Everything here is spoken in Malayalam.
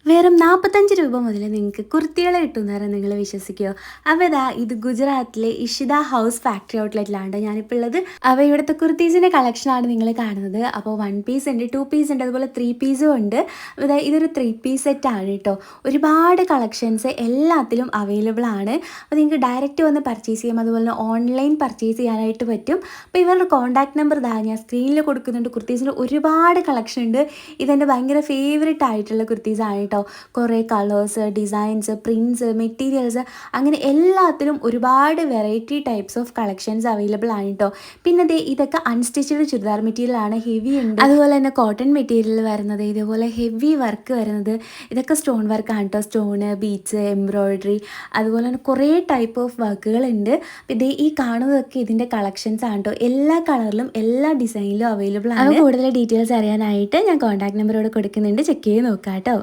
വെറും 45 രൂപ മുതൽ നിങ്ങൾക്ക് കുർത്തികളെ കിട്ടുമെന്ന് പറഞ്ഞാൽ നിങ്ങൾ വിശ്വസിക്കുമോ? അപ്പോൾ ഇത് ഗുജറാത്തിലെ ഇഷിത ഹൗസ് ഫാക്ടറി ഔട്ട്ലെറ്റിലാണ് ഞാനിപ്പോൾ ഉള്ളത്. അപ്പോൾ ഇവിടുത്തെ കുർത്തീസിൻ്റെ കളക്ഷനാണ് നിങ്ങൾ കാണുന്നത്. അപ്പോൾ 1 പീസ് ഉണ്ട്, 2 പീസ് ഉണ്ട്, അതുപോലെ 3 പീസും ഉണ്ട്. അപ്പോൾ ഇതൊരു 3 പീസ് സെറ്റാണ് കേട്ടോ. ഒരുപാട് കളക്ഷൻസ് എല്ലാത്തിലും അവൈലബിൾ ആണ്. അപ്പോൾ നിങ്ങൾക്ക് ഡയറക്റ്റ് വന്ന് പർച്ചേസ് ചെയ്യാം, അതുപോലെ തന്നെ ഓൺലൈൻ പർച്ചേസ് ചെയ്യാനായിട്ട് പറ്റും. അപ്പോൾ ഇവരുടെ കോൺടാക്ട് നമ്പർ ഞാൻ സ്ക്രീനിൽ കൊടുക്കുന്നുണ്ട്. കുർത്തീസിൻ്റെ ഒരുപാട് കളക്ഷൻ ഉണ്ട്. ഇതെൻ്റെ ഭയങ്കര ഫേവറേറ്റ് ആയിട്ടുള്ള കുർത്തീസാണ് കേട്ടോ. കുറേ കളേഴ്സ്, ഡിസൈൻസ്, പ്രിൻറ്റ്സ്, മെറ്റീരിയൽസ്, അങ്ങനെ എല്ലാത്തിലും ഒരുപാട് variety types of collections available ആണ് കേട്ടോ. പിന്നെ ഇതൊക്കെ അൺസ്റ്റിച്ചഡ് ചുരിദാർ മെറ്റീരിയൽ ആണ്, ഹെവി ഉണ്ട്. അതുപോലെ തന്നെ കോട്ടൺ മെറ്റീരിയൽ വരുന്നത്, ഇതുപോലെ ഹെവി വർക്ക് വരുന്നത്, ഇതൊക്കെ സ്റ്റോൺ വർക്കാണ് കേട്ടോ. സ്റ്റോണ്, ബീഡ്സ്, എംബ്രോയിഡറി, അതുപോലെ തന്നെ കുറേ ടൈപ്പ് ഓഫ് വർക്കുകളുണ്ട്. ഈ കാണുന്നതൊക്കെ ഇതിൻ്റെ കളക്ഷൻസ് ആണ് കേട്ടോ. എല്ലാ കളറിലും എല്ലാ ഡിസൈനിലും അവൈലബിൾ ആണ്. കൂടുതൽ ഡീറ്റെയിൽസ് അറിയാനായിട്ട് ഞാൻ കോൺടാക്ട് നമ്പറോട് കൊടുക്കുന്നുണ്ട്, ചെക്ക് ചെയ്ത് നോക്കാം കേട്ടോ.